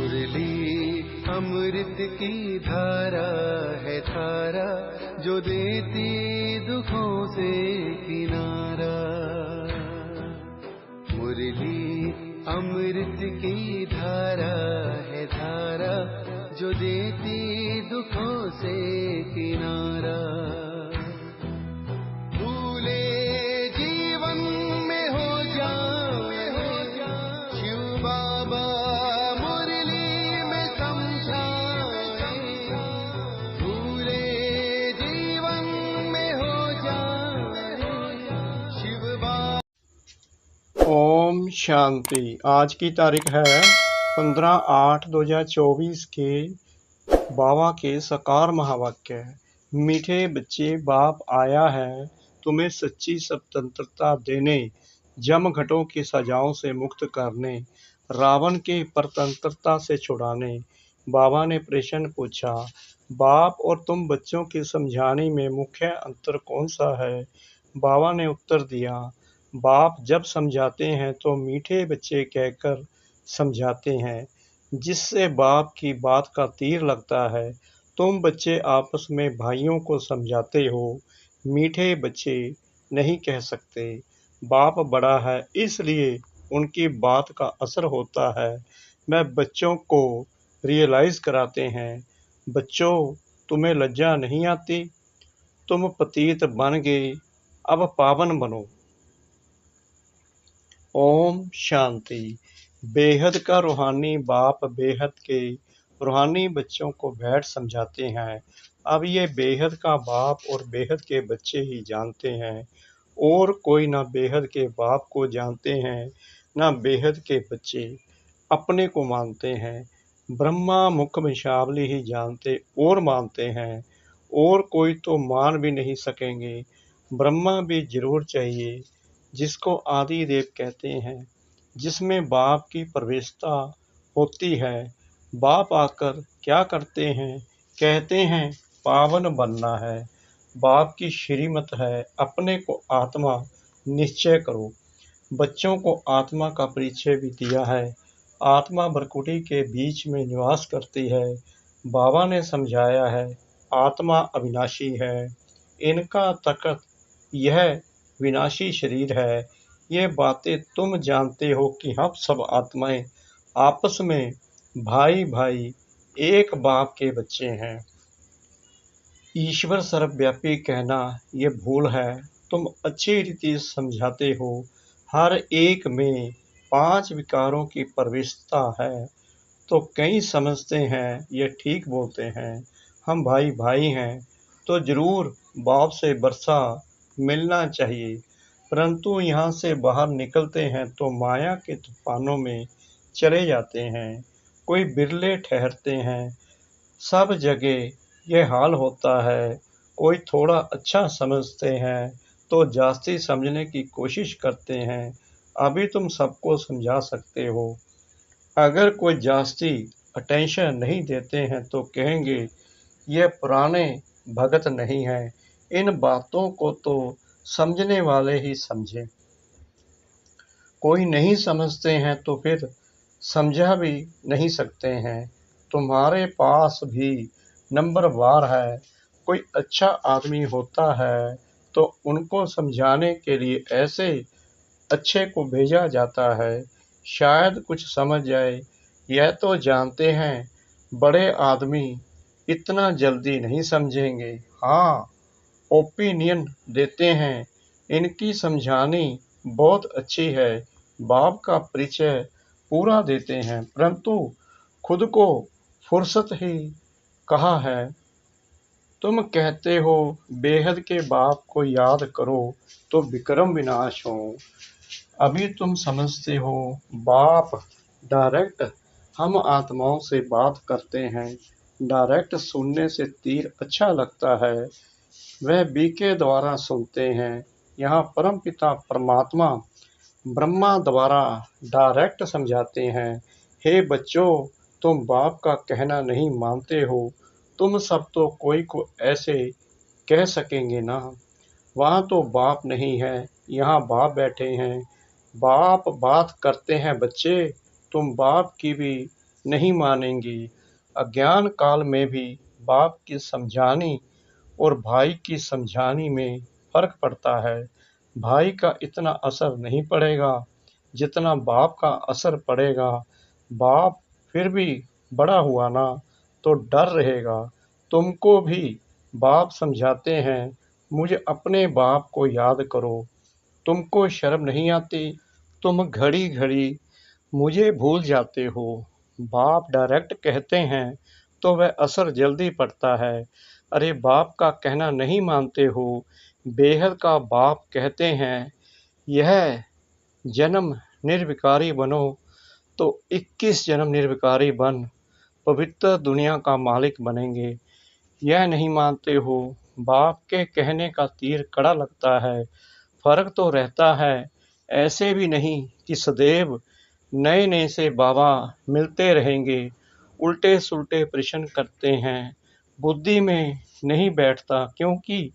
मुरली अमृत की धारा है धारा, जो देती दुखों से किनारा। मुरली अमृत की धारा है धारा, जो देती दुखों से किनारा। भूले जीवन में हो जाए शिव बाबा मुरली में समझाए। भूले जीवन में हो जाए शिव बाबा। ओम शांति। आज की तारीख है 15/8/2024 के बाबा के साकार महावाक्य। मीठे बच्चे, बाप आया है तुम्हें सच्ची स्वतंत्रता देने, जमघटों की सजाओं से मुक्त करने, रावण की परतंत्रता से छुड़ाने। बाबा ने प्रश्न पूछा, बाप और तुम बच्चों की समझाने में मुख्य अंतर कौन सा है? बाबा ने उत्तर दिया, बाप जब समझाते हैं तो मीठे बच्चे कहकर समझाते हैं, जिससे बाप की बात का तीर लगता है। तुम बच्चे आपस में भाइयों को समझाते हो, मीठे बच्चे नहीं कह सकते। बाप बड़ा है इसलिए उनकी बात का असर होता है। मैं बच्चों को रियलाइज कराते हैं, बच्चों तुम्हें लज्जा नहीं आती? तुम पतित बन गए, अब पावन बनो। ओम शांति। बेहद का रूहानी बाप बेहद के रूहानी बच्चों को बैठ समझाते हैं। अब ये बेहद का बाप और बेहद के बच्चे ही जानते हैं, और कोई ना बेहद के बाप को जानते हैं ना बेहद के बच्चे अपने को मानते हैं। ब्रह्मा मुख वंशावली ही जानते और मानते हैं, और कोई तो मान भी नहीं सकेंगे। ब्रह्मा भी जरूर चाहिए, जिसको आदि देव कहते हैं, जिसमें बाप की प्रवेशता होती है। बाप आकर क्या करते हैं? कहते हैं पावन बनना है। बाप की श्रीमत है, अपने को आत्मा निश्चय करो। बच्चों को आत्मा का परिचय भी दिया है। आत्मा भ्रकुटी के बीच में निवास करती है। बाबा ने समझाया है, आत्मा अविनाशी है, इनका तखत यह विनाशी शरीर है। ये बातें तुम जानते हो कि हम सब आत्माएं आपस में भाई भाई एक बाप के बच्चे हैं। ईश्वर सर्वव्यापी कहना ये भूल है। तुम अच्छी रीति समझाते हो, हर एक में 5 विकारों की प्रवेशता है, तो कई समझते हैं ये ठीक बोलते हैं, हम भाई भाई हैं, तो जरूर बाप से वर्षा मिलना चाहिए। परंतु यहाँ से बाहर निकलते हैं तो माया के तूफानों में चले जाते हैं। कोई बिरले ठहरते हैं, सब जगह यह हाल होता है। कोई थोड़ा अच्छा समझते हैं तो जास्ती समझने की कोशिश करते हैं। अभी तुम सबको समझा सकते हो। अगर कोई जास्ती अटेंशन नहीं देते हैं तो कहेंगे ये पुराने भगत नहीं है। इन बातों को तो समझने वाले ही समझें। कोई नहीं समझते हैं तो फिर समझा भी नहीं सकते हैं। तुम्हारे पास भी नंबरवार है। कोई अच्छा आदमी होता है तो उनको समझाने के लिए ऐसे अच्छे को भेजा जाता है, शायद कुछ समझ जाए। यह तो जानते हैं बड़े आदमी इतना जल्दी नहीं समझेंगे। हाँ, ओपिनियन देते हैं, इनकी समझानी बहुत अच्छी है, बाप का परिचय पूरा देते हैं, परंतु खुद को फुर्सत ही कहा है। तुम कहते हो बेहद के बाप को याद करो तो विक्रम विनाश हो। अभी तुम समझते हो बाप डायरेक्ट हम आत्माओं से बात करते हैं। डायरेक्ट सुनने से तीर अच्छा लगता है, वह बीके द्वारा सुनते हैं। यहाँ परमपिता परमात्मा ब्रह्मा द्वारा डायरेक्ट समझाते हैं। हे बच्चों, तुम बाप का कहना नहीं मानते हो, तुम सब तो कोई को ऐसे कह सकेंगे ना। वहाँ तो बाप नहीं है, यहाँ बाप बैठे हैं। बाप बात करते हैं बच्चे, तुम बाप की भी नहीं मानेंगे। अज्ञान काल में भी बाप की समझानी और भाई की समझानी में फर्क पड़ता है। भाई का इतना असर नहीं पड़ेगा जितना बाप का असर पड़ेगा। बाप फिर भी बड़ा हुआ ना तो डर रहेगा। तुमको भी बाप समझाते हैं, मुझे अपने बाप को याद करो। तुमको शर्म नहीं आती? तुम घड़ी घड़ी मुझे भूल जाते हो। बाप डायरेक्ट कहते हैं तो वह असर जल्दी पड़ता है। अरे बाप का कहना नहीं मानते हो? बेहद का बाप कहते हैं यह जन्म निर्विकारी बनो तो 21 जन्म निर्विकारी बन पवित्र दुनिया का मालिक बनेंगे। यह नहीं मानते हो? बाप के कहने का तीर कड़ा लगता है। फर्क तो रहता है। ऐसे भी नहीं कि सदैव नए नए से बाबा मिलते रहेंगे। उल्टे सुलटे प्रश्न करते हैं, बुद्धि में नहीं बैठता, क्योंकि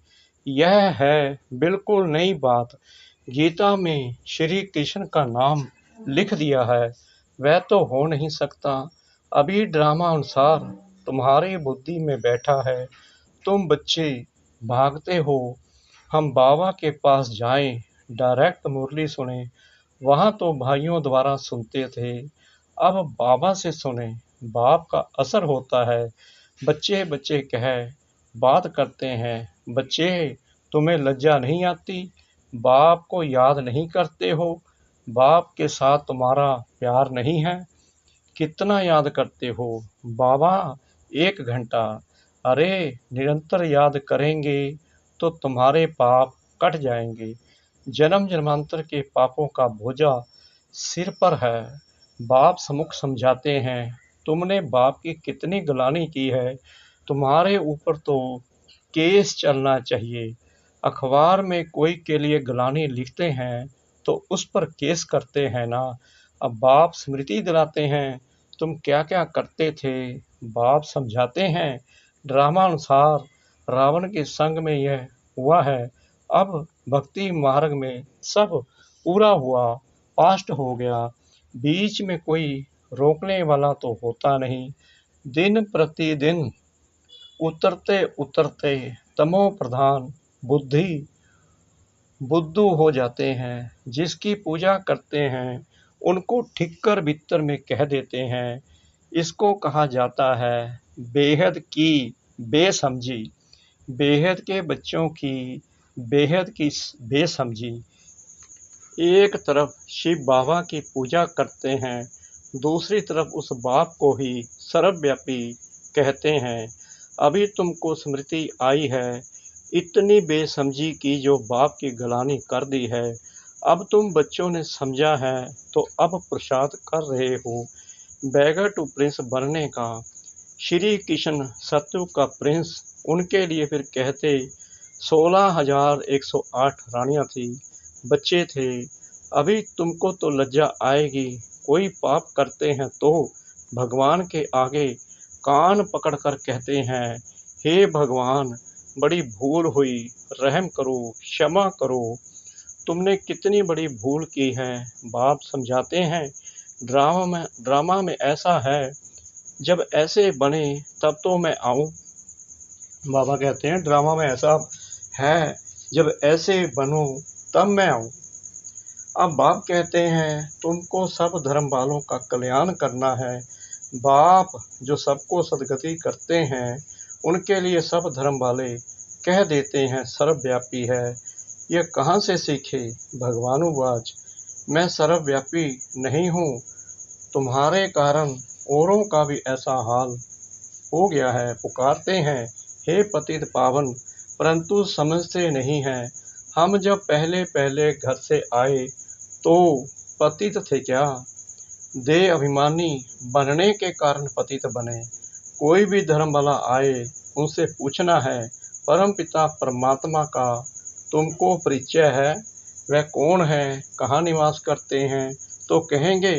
यह है बिल्कुल नई बात। गीता में श्री कृष्ण का नाम लिख दिया है, वह तो हो नहीं सकता। अभी ड्रामा अनुसार तुम्हारी बुद्धि में बैठा है। तुम बच्चे भागते हो हम बाबा के पास जाएं, डायरेक्ट मुरली सुने। वहाँ तो भाइयों द्वारा सुनते थे, अब बाबा से सुने। बाप का असर होता है। बच्चे बच्चे कह बात करते हैं। बच्चे, तुम्हें लज्जा नहीं आती? बाप को याद नहीं करते हो? बाप के साथ तुम्हारा प्यार नहीं है? कितना याद करते हो? बाबा 1 घंटा। अरे निरंतर याद करेंगे तो तुम्हारे पाप कट जाएंगे। जन्म जन्मांतर के पापों का बोझा सिर पर है। बाप सम्मुख समझाते हैं, तुमने बाप की कितनी गलानी की है। तुम्हारे ऊपर तो केस चलना चाहिए। अखबार में कोई के लिए गलानी लिखते हैं तो उस पर केस करते हैं ना। अब बाप स्मृति दिलाते हैं, तुम क्या क्या करते थे। बाप समझाते हैं, ड्रामा अनुसार रावण के संग में यह हुआ है। अब भक्ति मार्ग में सब पूरा हुआ, पास्ट हो गया। बीच में कोई रोकने वाला तो होता नहीं। दिन प्रतिदिन उतरते उतरते तमो प्रधान बुद्धि बुद्धू हो जाते हैं। जिसकी पूजा करते हैं उनको ठिक्कर भीतर में कह देते हैं। इसको कहा जाता है बेहद की बेसमझी। बेहद के बच्चों की बेहद की बेसमझी। एक तरफ शिव बाबा की पूजा करते हैं, दूसरी तरफ उस बाप को ही सर्वव्यापी कहते हैं। अभी तुमको स्मृति आई है, इतनी बेसमझी की जो बाप की गलानी कर दी है। अब तुम बच्चों ने समझा है तो अब पुरुषार्थ कर रहे हो बैगर टू प्रिंस बनने का। श्री कृष्ण सत्युग का प्रिंस, उनके लिए फिर कहते 16,108 रानियां थी, बच्चे थे। अभी तुमको तो लज्जा आएगी। कोई पाप करते हैं तो भगवान के आगे कान पकड़कर कहते हैं, हे भगवान बड़ी भूल हुई, रहम करो, क्षमा करो। तुमने कितनी बड़ी भूल की है। बाप समझाते हैं, ड्रामा में ऐसा है, जब ऐसे बने तब तो मैं आऊं। बाबा कहते हैं ड्रामा में ऐसा है, जब ऐसे बनो तब मैं आऊं। अब बाप कहते हैं तुमको सब धर्म वालों का कल्याण करना है। बाप जो सबको सदगति करते हैं उनके लिए सब धर्म वाले कह देते हैं सर्वव्यापी है। यह कहाँ से सीखे? भगवानुवाच, मैं सर्वव्यापी नहीं हूँ, तुम्हारे कारण औरों का भी ऐसा हाल हो गया है। पुकारते हैं, हे पतित पावन, परंतु समझते नहीं हैं। हम जब पहले पहले घर से आए तो पतित थे क्या? देह अभिमानी बनने के कारण पतित बने। कोई भी धर्म वाला आए उनसे पूछना है, परम पिता परमात्मा का तुमको परिचय है? वह कौन है, कहाँ निवास करते हैं? तो कहेंगे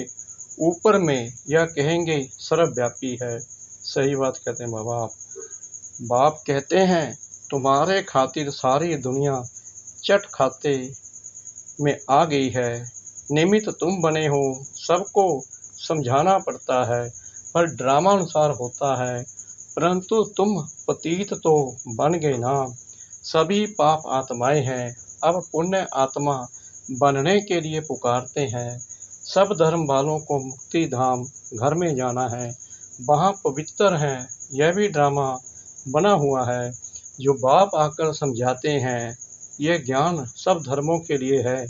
ऊपर में, या कहेंगे सर्वव्यापी है। सही बात कहते हैं बाबा। बाप कहते हैं तुम्हारे खातिर सारी दुनिया चट खाते में आ गई है। निमित्त तुम बने हो, सबको समझाना पड़ता है। पर ड्रामा अनुसार होता है। परंतु तुम पतित तो बन गए ना। सभी पाप आत्माएं हैं, अब पुण्य आत्मा बनने के लिए पुकारते हैं। सब धर्म वालों को मुक्ति धाम घर में जाना है, वहाँ पवित्र हैं। यह भी ड्रामा बना हुआ है जो बाप आकर समझाते हैं। यह ज्ञान सब धर्मों के लिए है।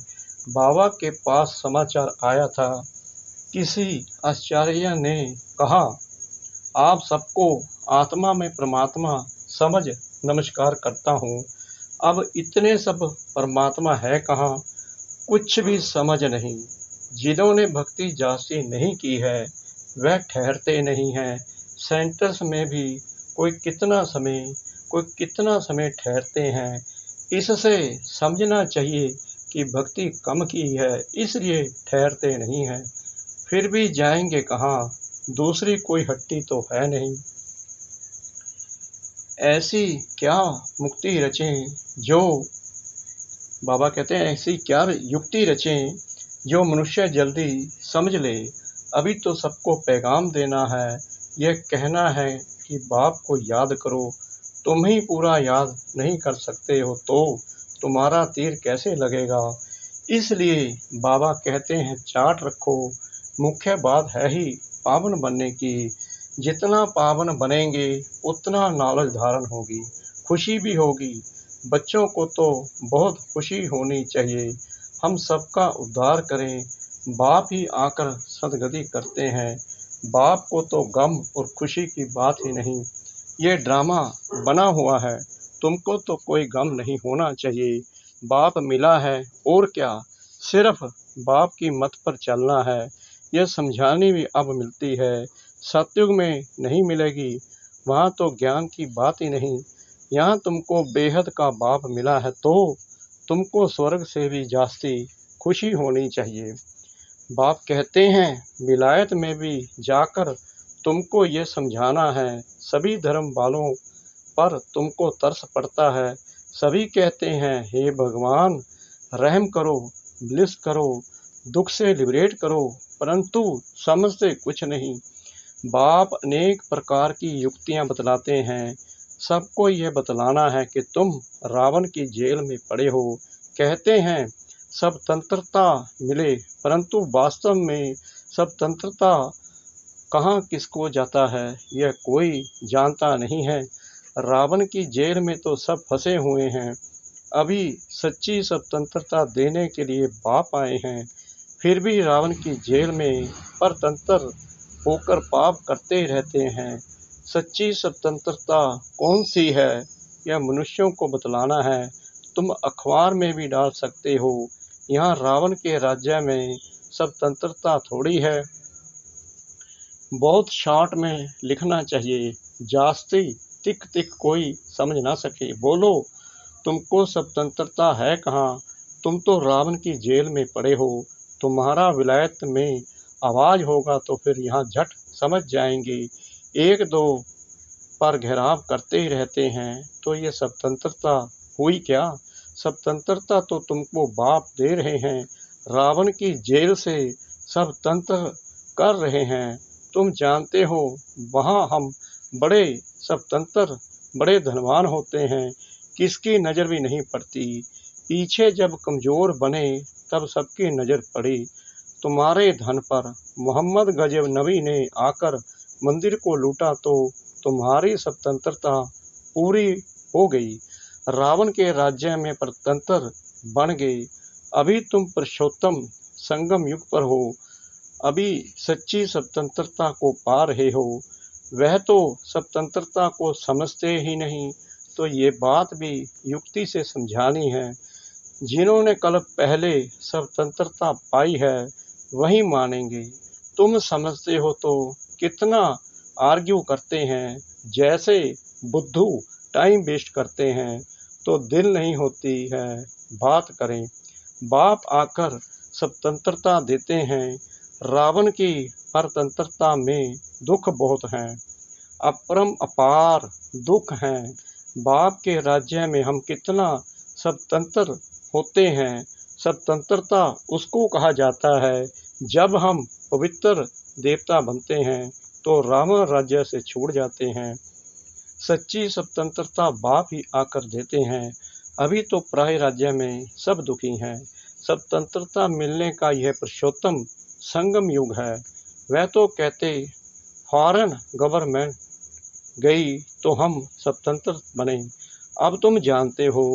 बाबा के पास समाचार आया था। किसी आचार्य ने कहा, आप सबको आत्मा में परमात्मा समझ नमस्कार करता हूँ। अब इतने सब परमात्मा है कहाँ, कुछ भी समझ नहीं। जिन्होंने भक्ति जास्ती नहीं की है वह ठहरते नहीं हैं। सेंटर्स में भी कोई कितना समय ठहरते हैं। इससे समझना चाहिए कि भक्ति कम की है, इसलिए ठहरते नहीं हैं। फिर भी जाएंगे कहाँ, दूसरी कोई हट्टी तो है नहीं। ऐसी क्या मुक्ति रचें जो बाबा कहते हैं, ऐसी क्या युक्ति रचें जो मनुष्य जल्दी समझ ले। अभी तो सबको पैगाम देना है, यह कहना है कि बाप को याद करो। तुम ही पूरा याद नहीं कर सकते हो तो तुम्हारा तीर कैसे लगेगा। इसलिए बाबा कहते हैं, चाट रखो। मुख्य बात है ही पावन बनने की। जितना पावन बनेंगे उतना नॉलेज धारण होगी, खुशी भी होगी। बच्चों को तो बहुत खुशी होनी चाहिए। हम सबका उद्धार करें। बाप ही आकर सदगति करते हैं। बाप को तो गम और खुशी की बात ही नहीं। ये ड्रामा बना हुआ है। तुमको तो कोई गम नहीं होना चाहिए। बाप मिला है और क्या, सिर्फ बाप की मत पर चलना है। यह समझानी भी अब मिलती है, सतयुग में नहीं मिलेगी। वहाँ तो ज्ञान की बात ही नहीं। यहाँ तुमको बेहद का बाप मिला है तो तुमको स्वर्ग से भी जास्ती खुशी होनी चाहिए। बाप कहते हैं, विलायत में भी जाकर तुमको ये समझाना है। सभी धर्म वालों पर तुमको तरस पड़ता है। सभी कहते हैं, हे भगवान रहम करो, ब्लिस करो, दुख से लिबरेट करो, परंतु समझते कुछ नहीं। बाप अनेक प्रकार की युक्तियां बतलाते हैं। सबको यह बतलाना है कि तुम रावण की जेल में पड़े हो। कहते हैं स्वतंत्रता मिले, परंतु वास्तव में स्वतंत्रता कहाँ किसको जाता है यह कोई जानता नहीं है। रावण की जेल में तो सब फंसे हुए हैं। अभी सच्ची स्वतंत्रता देने के लिए बाप आए हैं, फिर भी रावण की जेल में परतंत्र होकर पाप करते रहते हैं। सच्ची स्वतंत्रता कौन सी है, यह मनुष्यों को बतलाना है। तुम अखबार में भी डाल सकते हो। यहाँ रावण के राज्य में स्वतंत्रता थोड़ी है। बहुत शॉर्ट में लिखना चाहिए, जास्ती तिक तिक कोई समझ ना सके। बोलो, तुमको स्वतंत्रता है कहाँ। तुम तो रावण की जेल में पड़े हो। तुम्हारा विलायत में आवाज होगा तो फिर यहाँ झट समझ जाएंगे। एक दो पर घेराव करते ही रहते हैं तो ये स्वतंत्रता हुई क्या। स्वतंत्रता तो तुमको बाप दे रहे हैं। रावण की जेल से स्वतंत्र कर रहे हैं। तुम जानते हो वहाँ हम बड़े स्वतंत्र, बड़े धनवान होते हैं, किसकी नज़र भी नहीं पड़ती। पीछे जब कमज़ोर बने तब सबकी नज़र पड़ी तुम्हारे धन पर। मोहम्मद गजब नबी ने आकर मंदिर को लूटा तो तुम्हारी स्वतंत्रता पूरी हो गई। रावण के राज्य में परतंत्र बन गए। अभी तुम पुरुषोत्तम संगम युग पर हो। अभी सच्ची स्वतंत्रता को पा रहे हो। वह तो स्वतंत्रता को समझते ही नहीं, तो ये बात भी युक्ति से समझानी है। जिन्होंने कल पहले स्वतंत्रता पाई है वही मानेंगे। तुम समझते हो तो कितना आर्ग्यू करते हैं। जैसे बुद्धू टाइम वेस्ट करते हैं तो दिल नहीं होती है बात करें। बाप आकर स्वतंत्रता देते हैं। रावण की परतंत्रता में दुख बहुत हैं, अपरम अपार दुख हैं। बाप के राज्य में हम कितना स्वतंत्र होते हैं। स्वतंत्रता उसको कहा जाता है जब हम पवित्र देवता बनते हैं। तो रावण राज्य से छूट जाते हैं। सच्ची स्वतंत्रता बाप ही आकर देते हैं। अभी तो प्राय राज्य में सब दुखी हैं। स्वतंत्रता मिलने का यह पुरुषोत्तम संगम युग है। वह तो कहते फॉरेन गवर्नमेंट गई तो हम स्वतंत्र बने। अब तुम जानते हो,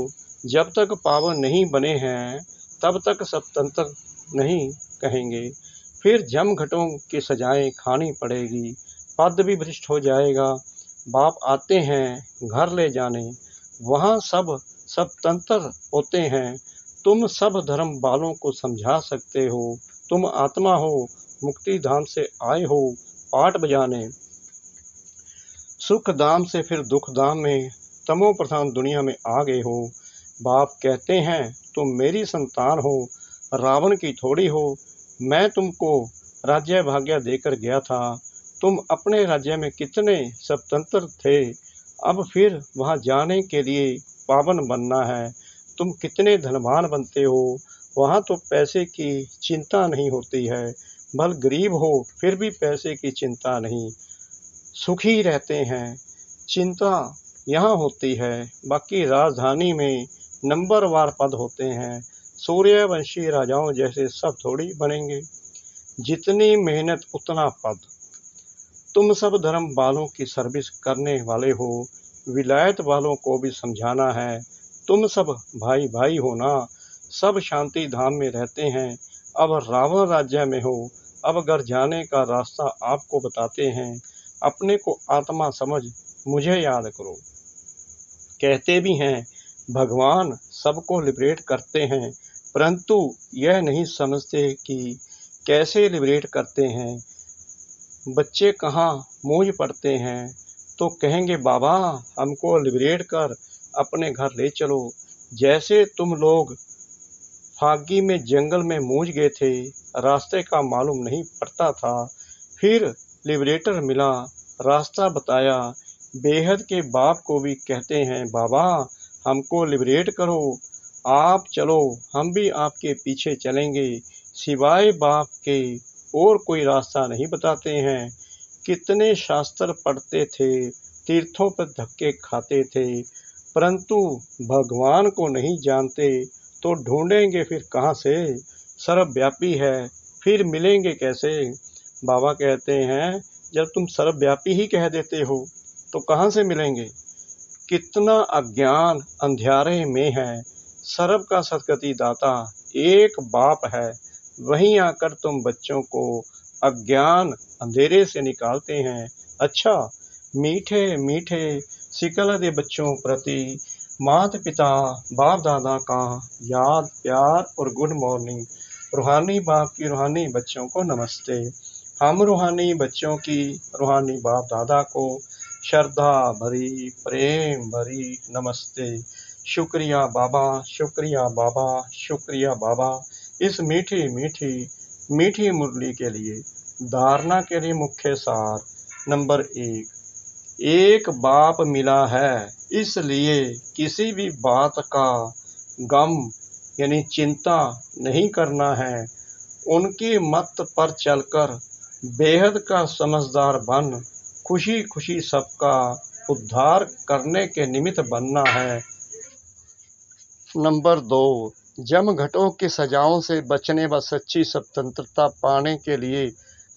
जब तक पावन नहीं बने हैं तब तक स्वतंत्र नहीं कहेंगे। फिर जमघटों की सजाएं खानी पड़ेगी, पद भी भ्रष्ट हो जाएगा। बाप आते हैं घर ले जाने, वहाँ सब स्वतंत्र होते हैं। तुम सब धर्म वालों को समझा सकते हो। तुम आत्मा हो, मुक्ति धाम से आए हो पाठ बजाने। सुख धाम से फिर दुख धाम में तमो प्रधान दुनिया में आ गए हो। बाप कहते हैं तुम मेरी संतान हो, रावण की थोड़ी हो। मैं तुमको राज्य भाग्य देकर गया था। तुम अपने राज्य में कितने स्वतंत्र थे। अब फिर वहां जाने के लिए पावन बनना है। तुम कितने धनवान बनते हो। वहां तो पैसे की चिंता नहीं होती है। भले गरीब हो फिर भी पैसे की चिंता नहीं, सुखी रहते हैं। चिंता यहाँ होती है। बाकी राजधानी में नंबरवार पद होते हैं। सूर्यवंशी राजाओं जैसे सब थोड़ी बनेंगे। जितनी मेहनत उतना पद। तुम सब धर्म वालों की सर्विस करने वाले हो। विलायत वालों को भी समझाना है। तुम सब भाई भाई हो ना। सब शांति धाम में रहते हैं। अब रावण राज्य में हो। अब घर जाने का रास्ता आपको बताते हैं। अपने को आत्मा समझ मुझे याद करो। कहते भी हैं भगवान सबको लिबरेट करते हैं, परंतु यह नहीं समझते कि कैसे लिबरेट करते हैं। बच्चे कहाँ मौज पड़ते हैं तो कहेंगे बाबा हमको लिबरेट कर अपने घर ले चलो। जैसे तुम लोग फागी में जंगल में मौज गए थे, रास्ते का मालूम नहीं पड़ता था। फिर लिबरेटर मिला, रास्ता बताया। बेहद के बाप को भी कहते हैं बाबा हमको लिबरेट करो, आप चलो हम भी आपके पीछे चलेंगे। सिवाय बाप के और कोई रास्ता नहीं बताते हैं। कितने शास्त्र पढ़ते थे, तीर्थों पर धक्के खाते थे, परंतु भगवान को नहीं जानते तो ढूंढेंगे फिर कहाँ से। सर्वव्यापी है फिर मिलेंगे कैसे। बाबा कहते हैं जब तुम सर्वव्यापी ही कह देते हो तो कहाँ से मिलेंगे। कितना अज्ञान अंधियारे में है। सर्व का सद्गति दाता एक बाप है। वहीं आकर तुम बच्चों को अज्ञान अंधेरे से निकालते हैं। अच्छा मीठे मीठे सिकल दे बच्चों प्रति माता पिता बाप दादा का याद प्यार और गुड मॉर्निंग। रूहानी बाप की रूहानी बच्चों को नमस्ते। हम रूहानी बच्चों की रूहानी बाप दादा को श्रद्धा भरी प्रेम भरी नमस्ते। शुक्रिया बाबा, शुक्रिया बाबा, शुक्रिया बाबा इस मीठी मीठी मीठी मुरली के लिए। धारणा के लिए मुख्य सार नंबर 1, एक बाप मिला है, इसलिए किसी भी बात का गम यानी चिंता नहीं करना है। उनकी मत पर चलकर बेहद का समझदार बन खुशी खुशी सबका उद्धार करने के निमित्त बनना है। नंबर 2, जमघटों की सजाओं से बचने व सच्ची स्वतंत्रता पाने के लिए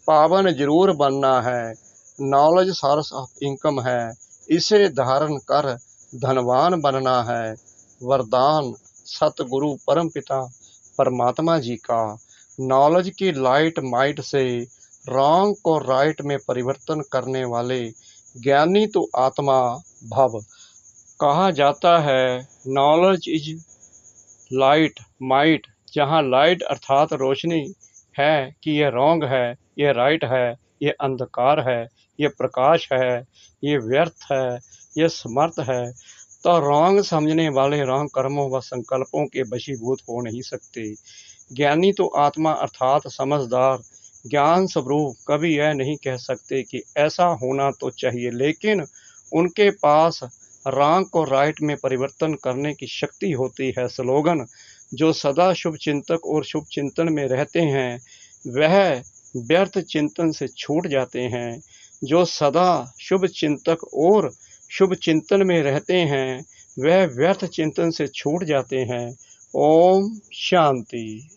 पावन जरूर बनना है। नॉलेज सोर्स ऑफ इनकम है, इसे धारण कर धनवान बनना है। वरदान सतगुरु परमपिता परमात्मा जी का। नॉलेज की लाइट माइट से रॉन्ग को राइट में परिवर्तन करने वाले ज्ञानी तो आत्मा भव। कहा जाता है नॉलेज इज लाइट माइट। जहाँ लाइट अर्थात रोशनी है कि यह रॉन्ग है, यह राइट है, यह अंधकार है, यह प्रकाश है, यह व्यर्थ है, यह समर्थ है, तो रॉन्ग समझने वाले रॉन्ग कर्मों व संकल्पों के वशीभूत हो नहीं सकते। ज्ञानी तो आत्मा अर्थात समझदार ज्ञान स्वरूप कभी यह नहीं कह सकते कि ऐसा होना तो चाहिए, लेकिन उनके पास रॉन्ग को राइट में परिवर्तन करने की शक्ति होती है। स्लोगन जो सदा शुभ चिंतक और शुभ चिंतन में रहते हैं वह व्यर्थ चिंतन से छूट जाते हैं। जो सदा शुभ चिंतक और शुभ चिंतन में रहते हैं वह व्यर्थ चिंतन से छूट जाते हैं। ओम शांति।